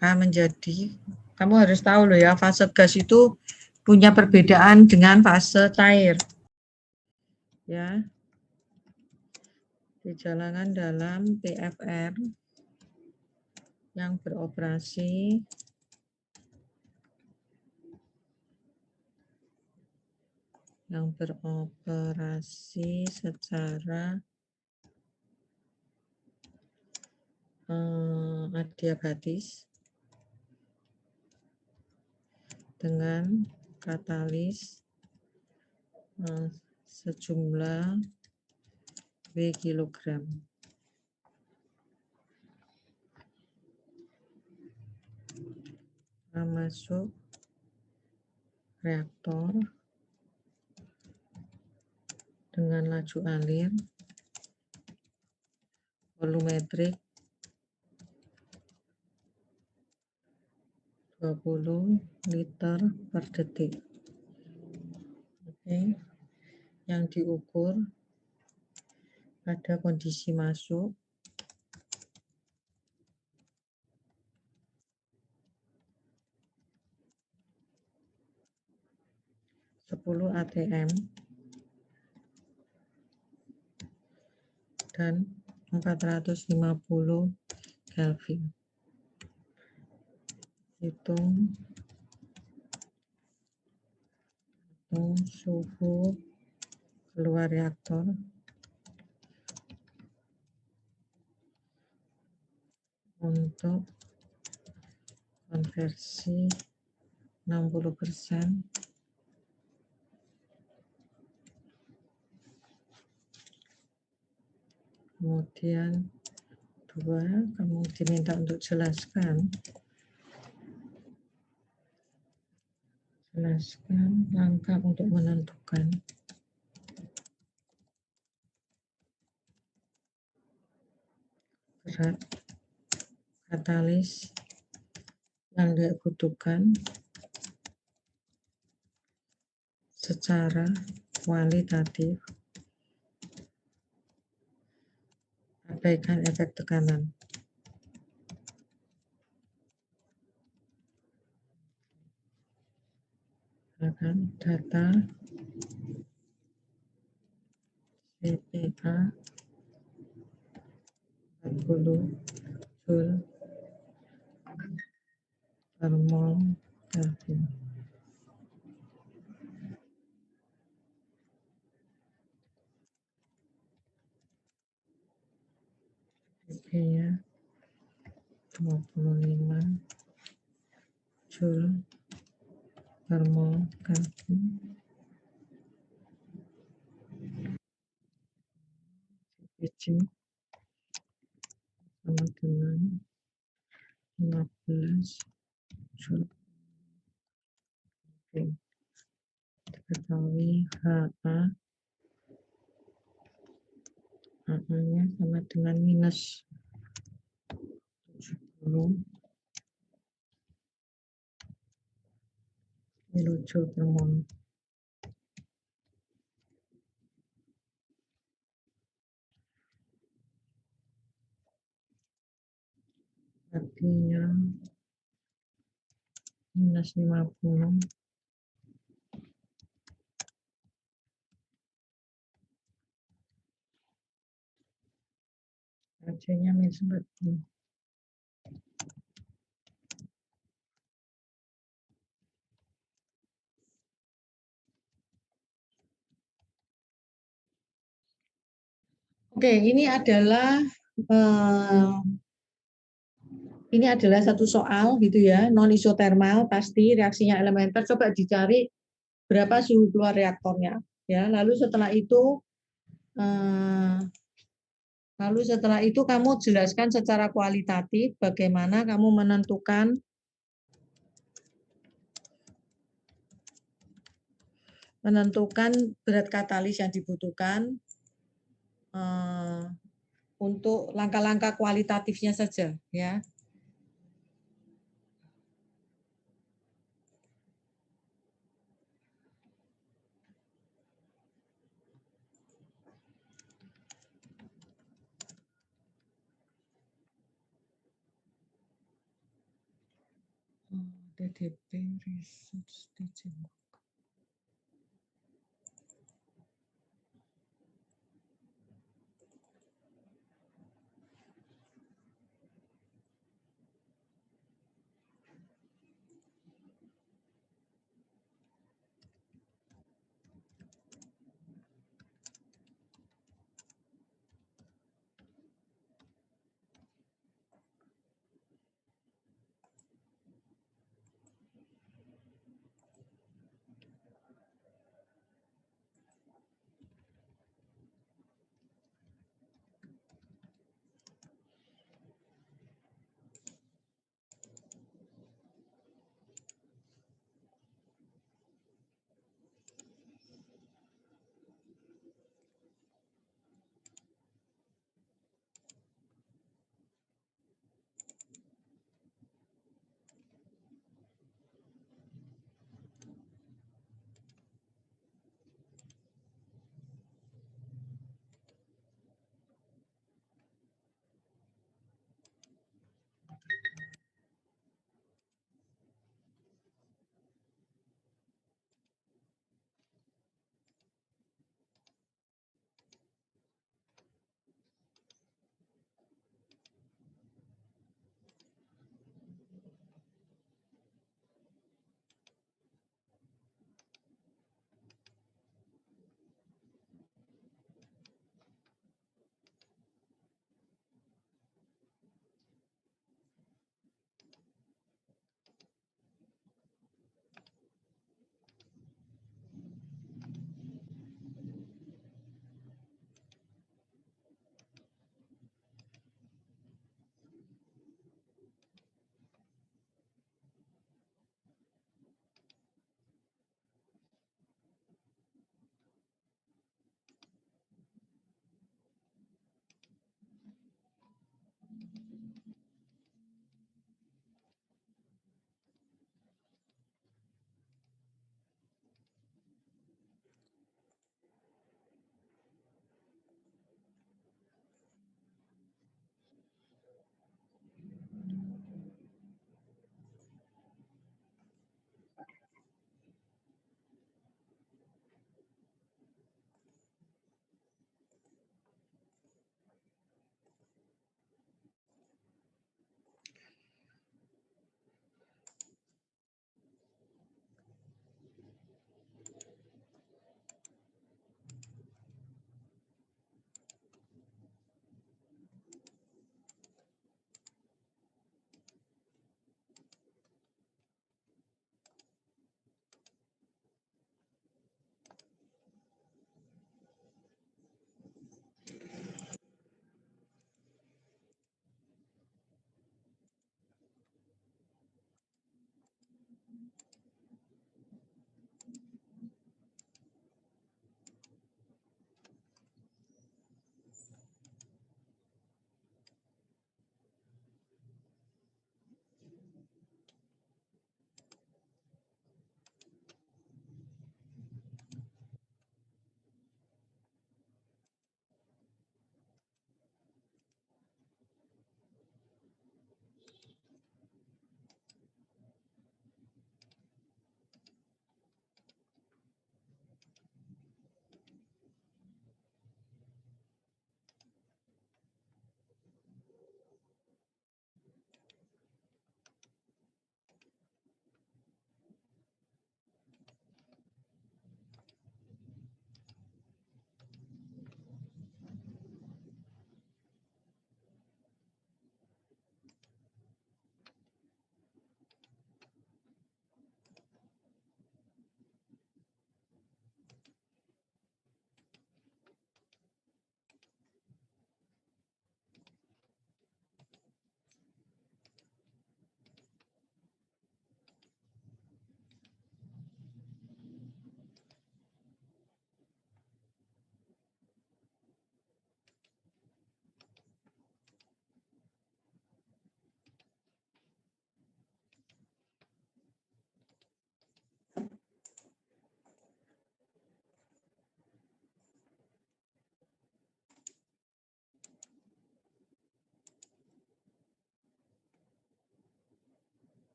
Kamu harus tahu loh ya, fase gas itu punya perbedaan dengan fase cair. Ya. Kejalangan dalam PFR yang beroperasi secara adiabatis dengan katalis sejumlah W kilogram. Masuk reaktor dengan laju alir volumetrik 20 liter per detik. Oke. Yang diukur pada kondisi masuk 10 atm dan 450 Kelvin. Hitung suhu keluar reaktor untuk konversi 60%. Kemudian 2, kamu diminta untuk jelaskan langkah untuk menentukan berat katalis yang dibutuhkan secara kualitatif. Abaikan efek tekanan. Data CPA 40 Joule per mol Kelvin. CPA 25 Joule per mol Kelvin. CPC sama dengan 15 Joule. Oke. Diketahui HA-nya sama dengan minus 70 kilojoule per mol. Artinya minus 50 AC-nya minus 40. Oke, ini adalah satu soal gitu ya, non isotermal pasti reaksinya elementer. Coba dicari berapa suhu keluar reaktornya ya. Lalu setelah itu kamu jelaskan secara kualitatif bagaimana kamu menentukan berat katalis yang dibutuhkan untuk langkah-langkah kualitatifnya saja ya. TDP Research Teaching.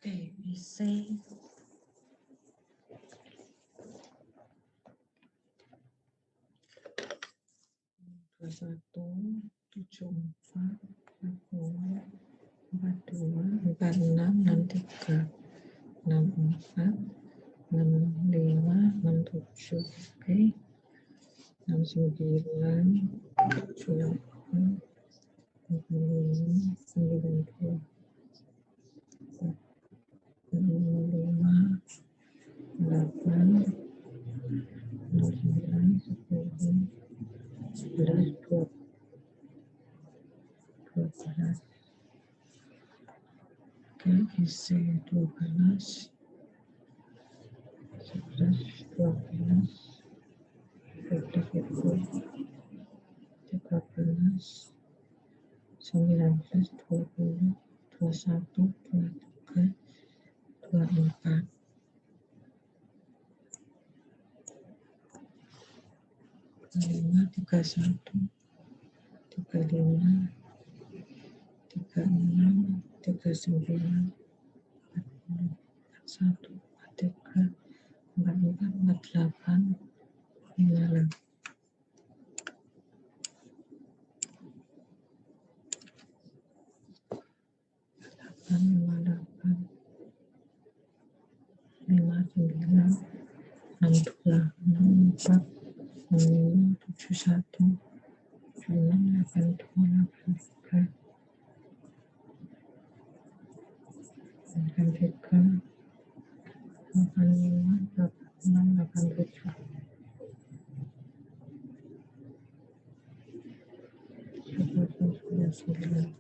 Oke, bisa. 21, 74, 40, 42, 46, 63, 64, 65, 67, oke. 69, 78, 75, 90, 55, 8, 9, 10, 11, 12, 12. Oke, isi 12, 11, 12, 13, 14, 19, 20, 21, 23, 24, 25, 31, 35, 36, 39, 40, 41, 43, 44, 48, 56. 58, 59, 62, 64, 65, 71, 76, 82, 83, 83, 85, 86, 87, 99.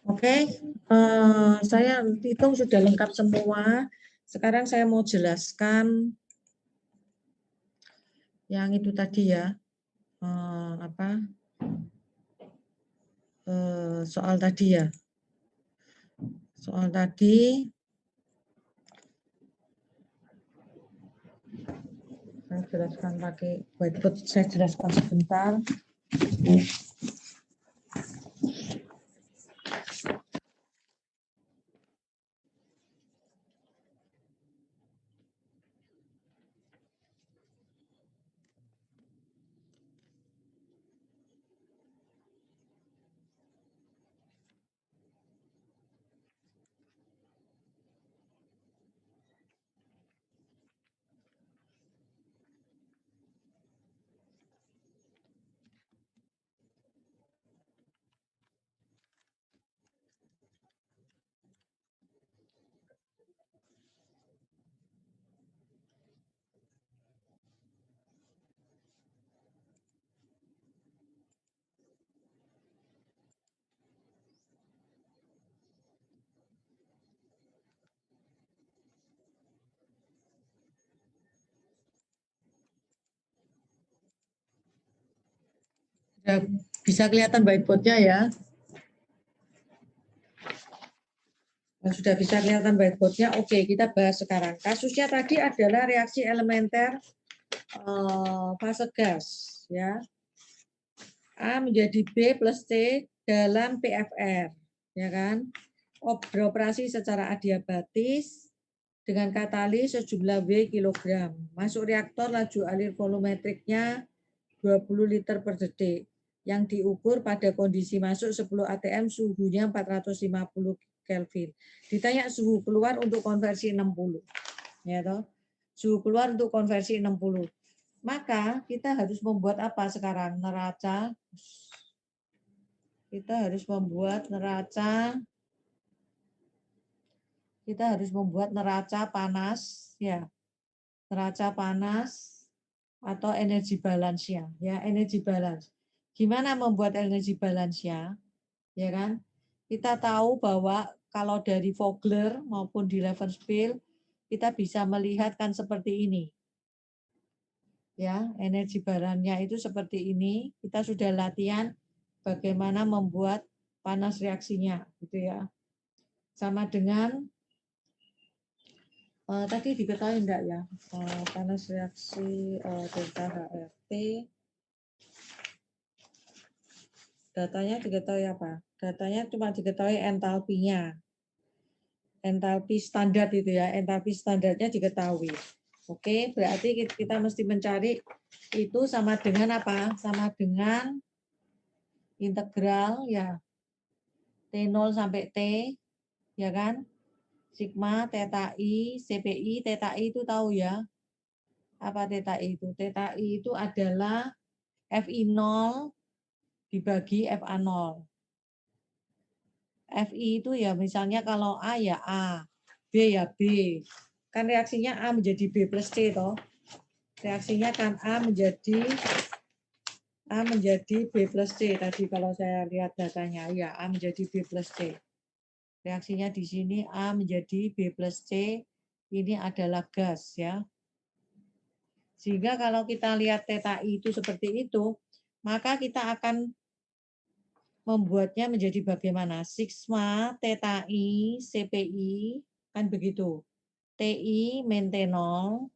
Oke, saya hitung sudah lengkap semua. Sekarang saya mau jelaskan yang itu tadi ya, soal tadi ya. Soal tadi, saya jelaskan pakai whiteboard, saya jelaskan sebentar. Ya, bisa kelihatan whiteboard-nya ya. Sudah bisa kelihatan whiteboard-nya. Oke, kita bahas sekarang. Kasusnya tadi adalah reaksi elementer fase gas, ya. A menjadi B plus C dalam PFR, ya kan? Beroperasi secara adiabatis dengan katalis sejumlah W kilogram. Masuk reaktor, laju alir volumetriknya 20 liter per detik. Yang diukur pada kondisi masuk 10 atm, suhunya 450 Kelvin. Ditanya suhu keluar untuk konversi 60. Ya toh? Suhu keluar untuk konversi 60. Maka kita harus membuat apa sekarang? Neraca. Kita harus membuat neraca kita harus membuat neraca panas, ya, neraca panas atau energi balance-nya, ya, energi balance. Gimana membuat energi balance-nya, ya kan? Kita tahu bahwa kalau dari Vogler maupun di Levenspiel, kita bisa melihat kan seperti ini. Ya, energi balance-nya itu seperti ini. Kita sudah latihan bagaimana membuat panas reaksinya, gitu ya. Sama dengan tadi diketahui enggak ya, panas reaksi delta HRT, datanya diketahui apa? Datanya cuma diketahui entalpinya, entalpi standar itu ya, entalpi standarnya diketahui. Oke, berarti kita mesti mencari itu sama dengan apa? Sama dengan integral ya T0 sampai T, ya kan? Sigma, theta I, CPI, theta I itu tahu ya. Apa theta I itu? Theta I itu adalah FI0 dibagi FA0. FI itu ya misalnya kalau A ya A, B ya B. Kan reaksinya A menjadi B plus C toh. Reaksinya kan A menjadi B plus C tadi kalau saya lihat datanya. Ya, A menjadi B plus C. Reaksinya di sini A menjadi B plus C, ini adalah gas ya. Sehingga kalau kita lihat theta I itu seperti itu, maka kita akan membuatnya menjadi bagaimana? Sigma theta I CPI kan begitu. TI min T0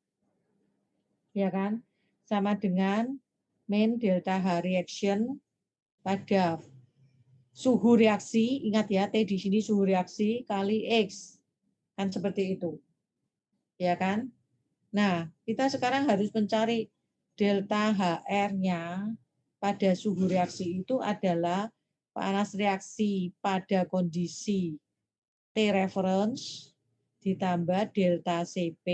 ya kan? Sama dengan min delta H reaction pada suhu reaksi, ingat ya, T di sini suhu reaksi kali X. Kan seperti itu. Ya kan? Nah, kita sekarang harus mencari delta HR-nya pada suhu reaksi itu adalah panas reaksi pada kondisi T reference ditambah delta CP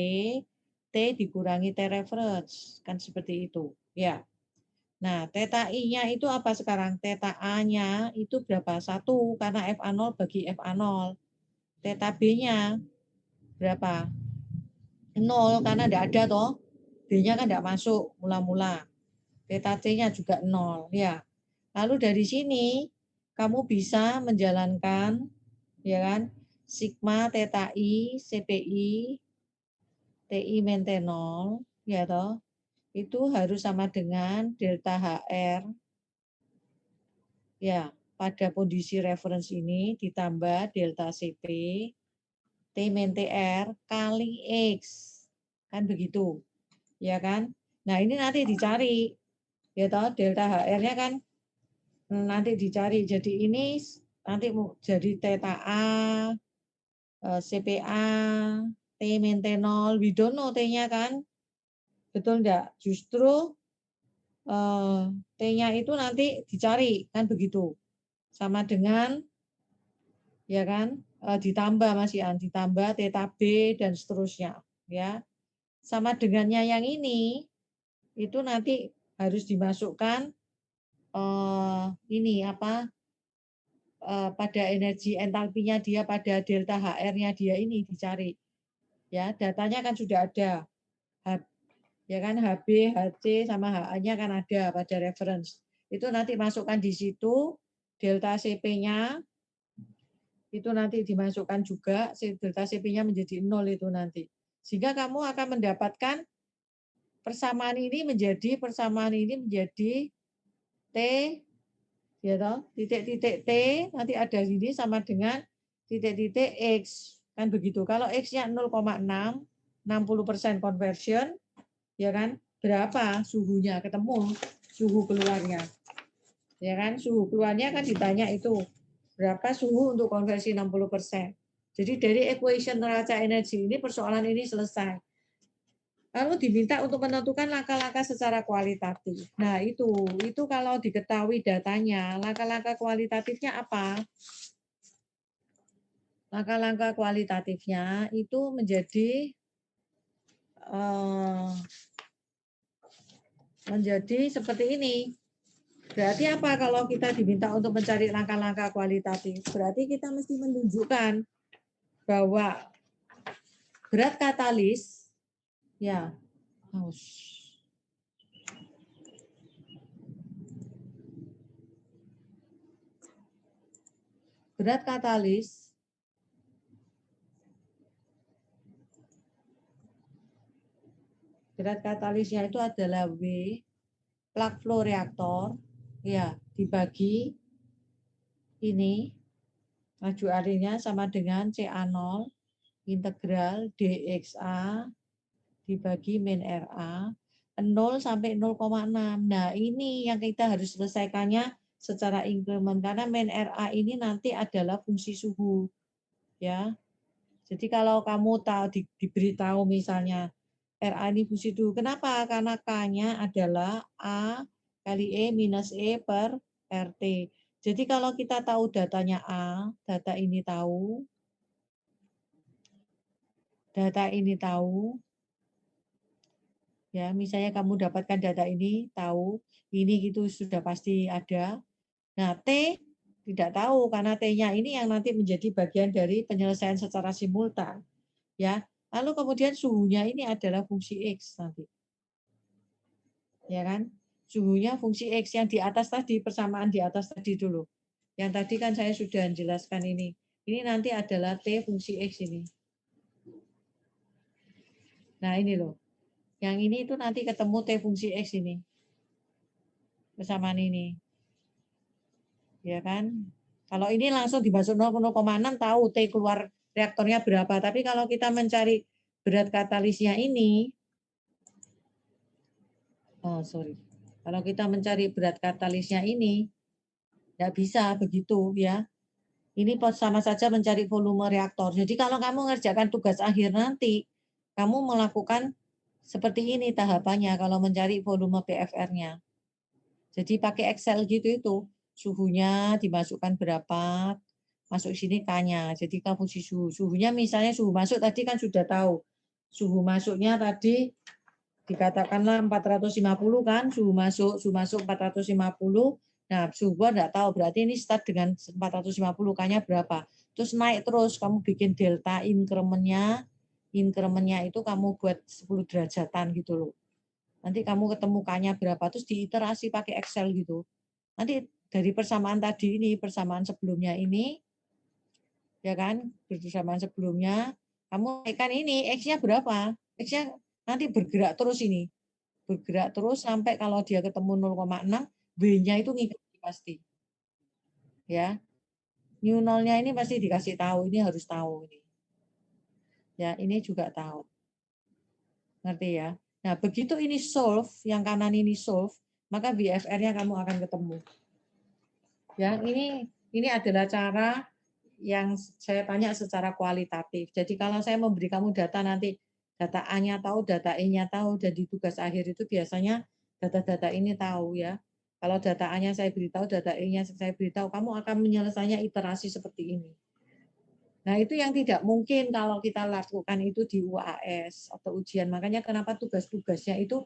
T dikurangi T reference. Kan seperti itu. Ya. Nah, theta I-nya itu apa sekarang? Theta A-nya itu berapa? 1 karena FA0 bagi FA0. Theta B-nya berapa? 0 karena tidak ada toh. B-nya kan tidak masuk mula-mula. Theta C-nya juga 0. Ya. Lalu dari sini kamu bisa menjalankan ya kan? Sigma theta I CPI TI min T0 ya toh. Itu harus sama dengan delta HR ya pada kondisi reference ini ditambah delta CP T min TR kali X kan begitu ya kan. Nah ini nanti dicari ya toh delta HR-nya kan nanti dicari, jadi ini nanti jadi theta A CPA T min T0 we don't know T-nya kan, betul enggak? Justru T-nya itu nanti dicari kan begitu, sama dengan ya kan ditambah Mas Ian, ditambah theta B dan seterusnya ya. Sama dengannya yang ini itu nanti harus dimasukkan ini apa pada energi entalpinya dia pada delta HR-nya dia ini dicari. Ya, datanya kan sudah ada. Ya kan HB, HC sama HA-nya kan ada pada reference. Itu nanti masukkan di situ delta CP-nya itu nanti dimasukkan juga, delta CP-nya menjadi 0 itu nanti. Sehingga kamu akan mendapatkan persamaan ini menjadi T ya toh, titik-titik T nanti ada sini sama dengan titik-titik X. Kan begitu. Kalau X-nya 0,6, 60% conversion, ya kan? Berapa suhunya? Ketemu suhu keluarnya. Ya kan? Suhu keluarnya kan ditanya itu. Berapa suhu untuk konversi 60%. Jadi dari equation neraca energi ini persoalan ini selesai. Lalu diminta untuk menentukan langkah-langkah secara kualitatif. Nah, itu kalau diketahui datanya, langkah-langkah kualitatifnya apa? Langkah-langkah kualitatifnya itu menjadi seperti ini. Berarti apa kalau kita diminta untuk mencari langkah-langkah kualitatif? Berarti kita mesti menunjukkan bahwa berat katalis, ya, berat katalis katalisnya itu adalah W plug flow reaktor, ya, dibagi ini laju arenya sama dengan CA0 integral dXA dibagi min RA 0 sampai 0,6. Nah, ini yang kita harus selesaikannya secara inkremen karena min RA ini nanti adalah fungsi suhu, ya. Jadi kalau kamu diberitahu misalnya RA ini fungsi suhu, kenapa? Karena K-nya adalah A kali E minus E per RT. Jadi kalau kita tahu datanya A, data ini tahu, ya, misalnya kamu dapatkan data ini, tahu, ini gitu sudah pasti ada. Nah, T tidak tahu karena T-nya ini yang nanti menjadi bagian dari penyelesaian secara simultan, ya. Lalu kemudian suhunya ini adalah fungsi X nanti. Ya kan? Suhunya fungsi X yang di atas tadi, persamaan di atas tadi dulu. Yang tadi kan saya sudah jelaskan ini. Ini nanti adalah T fungsi X ini. Nah, ini loh. Yang ini itu nanti ketemu T fungsi X ini. Persamaan ini. Ya kan? Kalau ini langsung dimasuk 0,6 tahu T keluar reaktornya berapa. Tapi kalau kita mencari berat katalisnya ini, kalau kita mencari berat katalisnya ini, tidak bisa begitu ya. Ini sama saja mencari volume reaktor. Jadi kalau kamu mengerjakan tugas akhir nanti, kamu melakukan seperti ini tahapannya kalau mencari volume PFR-nya. Jadi pakai Excel gitu itu. Suhunya dimasukkan berapa, masuk sini K-nya. Jadi kamu suhunya misalnya suhu masuk tadi kan sudah tahu. Suhu masuknya tadi dikatakanlah 450 kan, suhu masuk 450. Nah, suhu gua enggak tahu, berarti ini start dengan 450, K-nya berapa. Terus naik terus, kamu bikin delta inkremennya itu kamu buat 10 derajatan gitu loh. Nanti kamu ketemu K-nya berapa, terus diiterasi pakai Excel gitu. Nanti dari persamaan tadi ini, persamaan sebelumnya ini, ya kan, persamaan sebelumnya, kamu naikkan ini, X-nya berapa? X-nya nanti bergerak terus ini. Bergerak terus sampai kalau dia ketemu 0,6, B-nya itu ngikuti pasti. Ya. New nolnya ini pasti dikasih tahu, ini harus tahu ini. Ya, ini juga tahu. Ngerti ya? Nah, begitu ini solve, yang kanan ini solve, maka BFR-nya kamu akan ketemu. Ya, ini adalah cara yang saya tanya secara kualitatif. Jadi kalau saya memberi kamu data nanti data A-nya tahu, data E-nya tahu, dan di tugas akhir itu biasanya data-data ini tahu ya. Kalau data A-nya saya beritahu, data E-nya saya beritahu, kamu akan menyelesaikannya iterasi seperti ini. Nah, itu yang tidak mungkin kalau kita lakukan itu di UAS atau ujian. Makanya kenapa tugas-tugasnya itu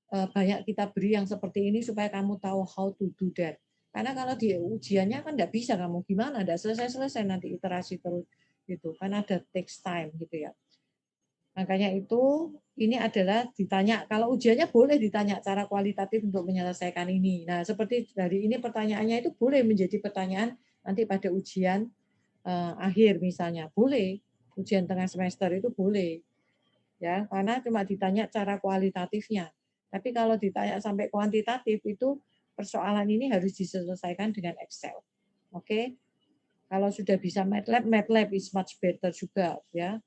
banyak kita beri yang seperti ini supaya kamu tahu how to do that. Karena kalau di ujiannya kan enggak bisa kamu gimana, enggak selesai-selesai nanti iterasi terus gitu. Kan ada takes time gitu ya. Makanya itu ini adalah ditanya, kalau ujiannya boleh ditanya cara kualitatif untuk menyelesaikan ini. Nah, seperti dari ini pertanyaannya itu boleh menjadi pertanyaan nanti pada ujian akhir misalnya. Boleh. Ujian tengah semester itu boleh. Ya, karena cuma ditanya cara kualitatifnya. Tapi kalau ditanya sampai kuantitatif itu persoalan ini harus diselesaikan dengan Excel. Oke. Kalau sudah bisa MATLAB is much better juga ya.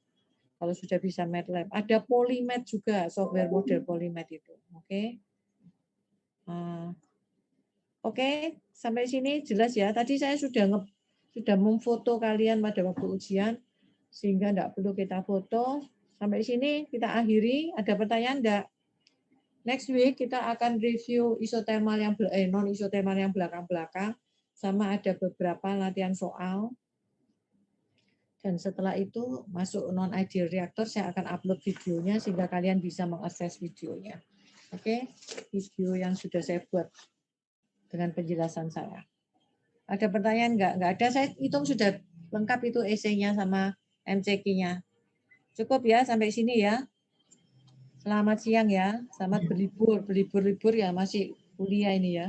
Kalau sudah bisa MATLAB, ada Polymath juga, software model Polymath itu. Oke. Oke, sampai sini jelas ya. Tadi saya sudah memfoto kalian pada waktu ujian sehingga enggak perlu kita foto. Sampai sini kita akhiri. Ada pertanyaan enggak? Next week kita akan review isotermal yang non isotermal yang belakang-belakang, sama ada beberapa latihan soal. Dan setelah itu masuk non ideal reactor, saya akan upload videonya sehingga kalian bisa mengakses videonya. Oke, video yang sudah saya buat dengan penjelasan saya. Ada pertanyaan enggak? Enggak ada, saya hitung sudah lengkap itu esainya sama MCQ-nya. Cukup ya sampai sini ya. Selamat siang ya. Selamat berlibur ya, masih kuliah ini ya.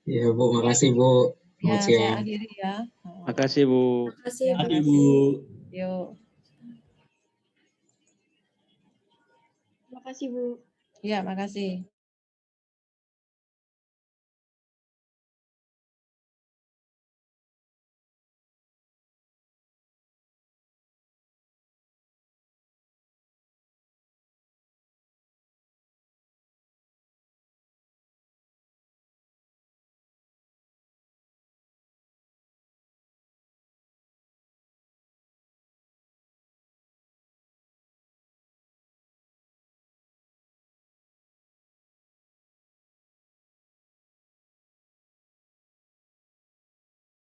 Iya Bu, makasih Bu. Ya, Selamat saya siang. akhiri ya. Makasih Bu. Makasih, Ya, Bu. makasih. Yuk. Makasih, Bu. Ya, makasih.